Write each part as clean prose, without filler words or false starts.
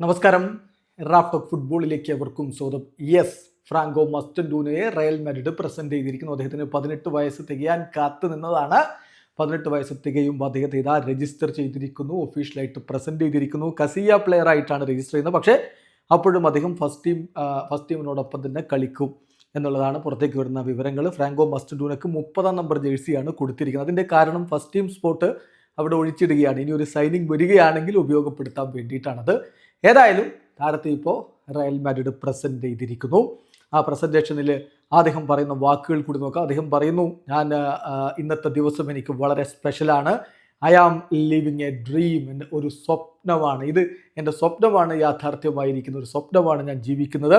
നമസ്കാരം. റാഫ്റ്റോക്ക് ഫുട്ബോളിലേക്ക് അവർക്കും സ്വാഗതം. യെസ്, ഫ്രാങ്കോ മസ്റ്റൻഡൂനയെ റയൽ മാഡ്രിഡ് പ്രസന്റ് ചെയ്തിരിക്കുന്നു. അദ്ദേഹത്തിന് 18 വയസ്സ് തികയാൻ കാത്തു നിന്നതാണ്. 18 വയസ്സ് തികയുമ്പോൾ അദ്ദേഹത്തെ ഇതാ രജിസ്റ്റർ ചെയ്തിരിക്കുന്നു, ഒഫീഷ്യലായിട്ട് പ്രസന്റ് ചെയ്തിരിക്കുന്നു. കസിയ പ്ലെയർ ആയിട്ടാണ് രജിസ്റ്റർ ചെയ്യുന്നത്. പക്ഷേ അപ്പോഴും അദ്ദേഹം ഫസ്റ്റ് ടീമിനോടൊപ്പം തന്നെ കളിക്കും എന്നുള്ളതാണ് പുറത്തേക്ക് വരുന്ന വിവരങ്ങൾ. ഫ്രാങ്കോ മസ്റ്റൻഡൂനക്ക് 30-ാം നമ്പർ ജേഴ്സിയാണ് കൊടുത്തിരിക്കുന്നത്. അതിൻ്റെ കാരണം ഫസ്റ്റ് ടീം സ്പോട്ട് അവിടെ ഒഴിച്ചിടുകയാണ്. ഇനി ഒരു സൈനിങ് വരികയാണെങ്കിൽ ഉപയോഗപ്പെടുത്താൻ വേണ്ടിയിട്ടാണത്. ഏതായാലും താരത്തെ ഇപ്പോൾ റയൽ മാഡ്രിഡ് പ്രസന്റ് ചെയ്തിരിക്കുന്നു. ആ പ്രസന്റേഷനിൽ അദ്ദേഹം പറയുന്ന വാക്കുകൾ കൂടി നോക്കാം. അദ്ദേഹം പറയുന്നു, ഞാൻ ഇന്നത്തെ ദിവസം എനിക്ക് വളരെ സ്പെഷ്യലാണ്. I am living a dream. എൻ്റെ ഒരു സ്വപ്നമാണ് ഇത്. എൻ്റെ സ്വപ്നമാണ് യാഥാർത്ഥ്യമായിരിക്കുന്ന ഒരു സ്വപ്നമാണ് ഞാൻ ജീവിക്കുന്നത്.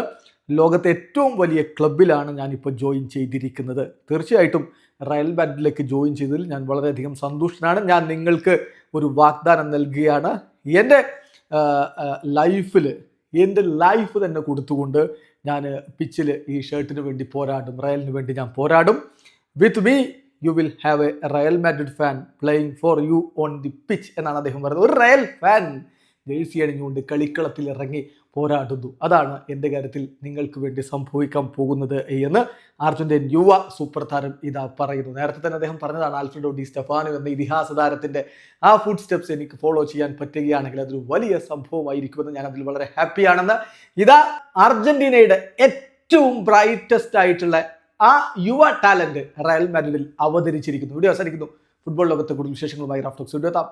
ലോകത്തെ ഏറ്റവും വലിയ ക്ലബിലാണ് ഞാനിപ്പോൾ ജോയിൻ ചെയ്തിരിക്കുന്നത്. തീർച്ചയായിട്ടും റയൽ മാഡ്രിഡിലേക്ക് ജോയിൻ ചെയ്തതിൽ ഞാൻ വളരെയധികം സന്തുഷ്ടനാണ്. ഞാൻ നിങ്ങൾക്ക് ഒരു വാഗ്ദാനം നൽകുകയാണ്. എൻ്റെ എൻ്റെ ലൈഫ് തന്നെ കൊടുത്തുകൊണ്ട് ഞാൻ പിച്ചിൽ ഈ ഷർട്ടിന് വേണ്ടി പോരാടും, റയലിന് വേണ്ടി ഞാൻ പോരാടും. With me you will have a Real Madrid fan playing for you on the pitch എന്നാണ് അദ്ദേഹം പറയുന്നത്. ഒരു റയൽ ഫാൻ ജേഴ്സി അണിഞ്ഞുകൊണ്ട് കളിക്കളത്തിൽ ഇറങ്ങി പോരാടുന്നു. അതാണ് എൻ്റെ കാര്യത്തിൽ നിങ്ങൾക്ക് വേണ്ടി സംഭവിക്കാൻ പോകുന്നത് എന്ന് അർജന്റീൻ യുവ സൂപ്പർ താരം ഇതാ പറയുന്നു. നേരത്തെ തന്നെ അദ്ദേഹം പറഞ്ഞതാണ്, ആൽഫ്രെഡോ ഡി സ്റ്റെഫാനോ എന്ന ഇതിഹാസ താരത്തിൻ്റെ ആ ഫുഡ് സ്റ്റെപ്സ് എനിക്ക് ഫോളോ ചെയ്യാൻ പറ്റുകയാണെങ്കിൽ അതൊരു വലിയ സംഭവമായിരിക്കുമെന്ന് ഞാൻ അതിൽ വളരെ ഹാപ്പിയാണെന്ന് ഇതാ അർജന്റീനയുടെ ഏറ്റവും ബ്രൈറ്റസ്റ്റ് ആയിട്ടുള്ള ആ യുവ ടാലന്റ് റയൽ മാഡ്രിഡിൽ അവതരിച്ചിരിക്കുന്നു. വീഡിയോ അവസാനിക്കുന്നു. ഫുട്ബോൾ ലോകത്തെ കൂടുതൽ വിശേഷങ്ങളുമായി റാഫ്റ്റോക്സ് എത്താം.